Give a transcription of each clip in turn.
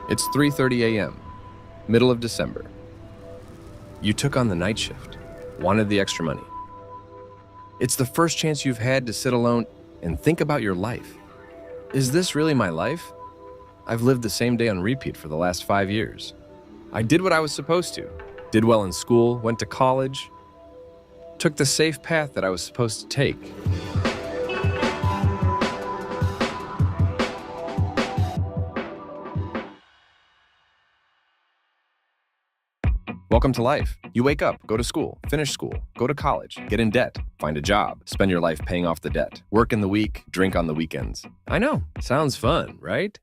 It's 3:30 a.m., middle of December. You took on the night shift, wanted the extra money. It's the first chance you've had to sit alone and think about your life. Is this really my life? I've lived the same day on repeat for the last 5 years. I did what I was supposed to, did well in school, went to college, took the safe path that I was supposed to take. Welcome to life. You wake up, go to school, finish school, go to college, get in debt, find a job, spend your life paying off the debt, work in the week, drink on the weekends. I know, sounds fun, right?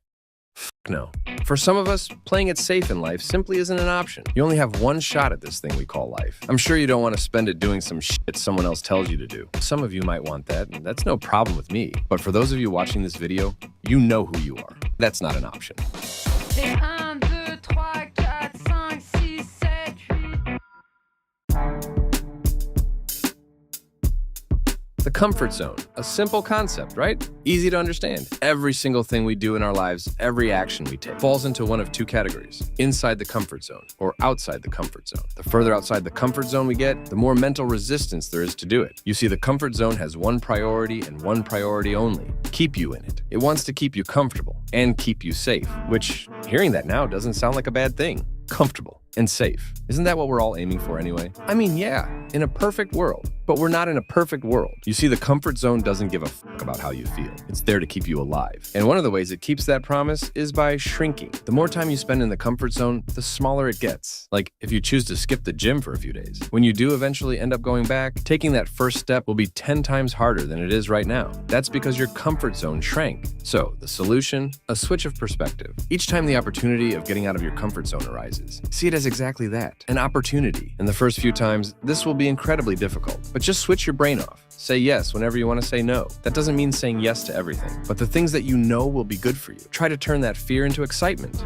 No. For some of us, playing it safe in life simply isn't an option. You only have one shot at this thing we call life. I'm sure you don't want to spend it doing some shit someone else tells you to do. Some of you might want that, and that's no problem with me. But for those of you watching this video, you know who you are. That's not an option. The comfort zone, a simple concept, right? Easy to understand. Every single thing we do in our lives, every action we take, falls into one of two categories: inside the comfort zone or outside the comfort zone. The further outside the comfort zone we get, the more mental resistance there is to do it. You see, the comfort zone has one priority and one priority only: keep you in it. It wants to keep you comfortable and keep you safe, which, hearing that now, doesn't sound like a bad thing. Comfortable and safe. Isn't that what we're all aiming for anyway? I mean, yeah, in a perfect world. But we're not in a perfect world. You see, the comfort zone doesn't give a fuck about how you feel. It's there to keep you alive. And one of the ways it keeps that promise is by shrinking. The more time you spend in the comfort zone, the smaller it gets. Like if you choose to skip the gym for a few days. When you do eventually end up going back, taking that first step will be 10 times harder than it is right now. That's because your comfort zone shrank. So the solution, a switch of perspective. Each time the opportunity of getting out of your comfort zone arises, see it as exactly that, an opportunity. And the first few times, this will be incredibly difficult. But just switch your brain off. Say yes whenever you want to say no. That doesn't mean saying yes to everything, but the things that you know will be good for you. Try to turn that fear into excitement.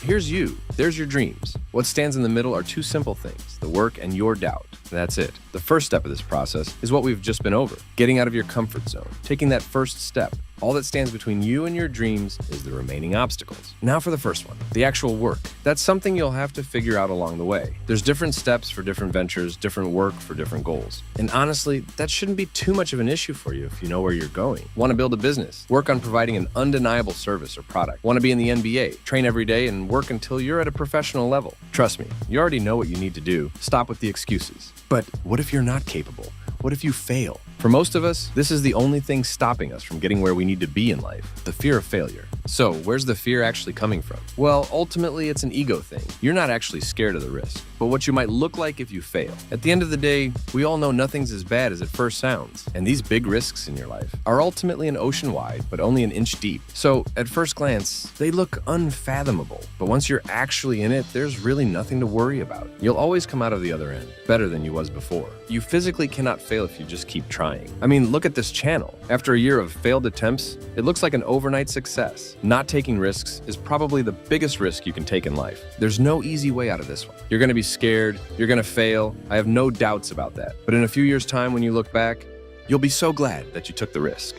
Here's you. There's your dreams. What stands in the middle are two simple things: the work and your doubt. That's it. The first step of this process is what we've just been over: getting out of your comfort zone, taking that first step. All that stands between you and your dreams is the remaining obstacles. Now for the first one, the actual work. That's something you'll have to figure out along the way. There's different steps for different ventures, different work for different goals. And honestly, that shouldn't be too much of an issue for you if you know where you're going. Want to build a business? Work on providing an undeniable service or product. Want to be in the NBA? Train every day and work until you're at a professional level. Trust me, you already know what you need to do. Stop with the excuses. But what if you're not capable? What if you fail? For most of us, this is the only thing stopping us from getting where we need to be in life: the fear of failure. So, where's the fear actually coming from? Well, ultimately, it's an ego thing. You're not actually scared of the risk, but what you might look like if you fail. At the end of the day, we all know nothing's as bad as it first sounds. And these big risks in your life are ultimately an ocean wide, but only an inch deep. So, at first glance, they look unfathomable. But once you're actually in it, there's really nothing to worry about. You'll always come out of the other end better than you was before. You physically cannot fail if you just keep trying. I mean, look at this channel. After a year of failed attempts, it looks like an overnight success. Not taking risks is probably the biggest risk you can take in life. There's no easy way out of this one. You're going to be scared, you're going to fail. I have no doubts about that. But in a few years' time, when you look back, you'll be so glad that you took the risk.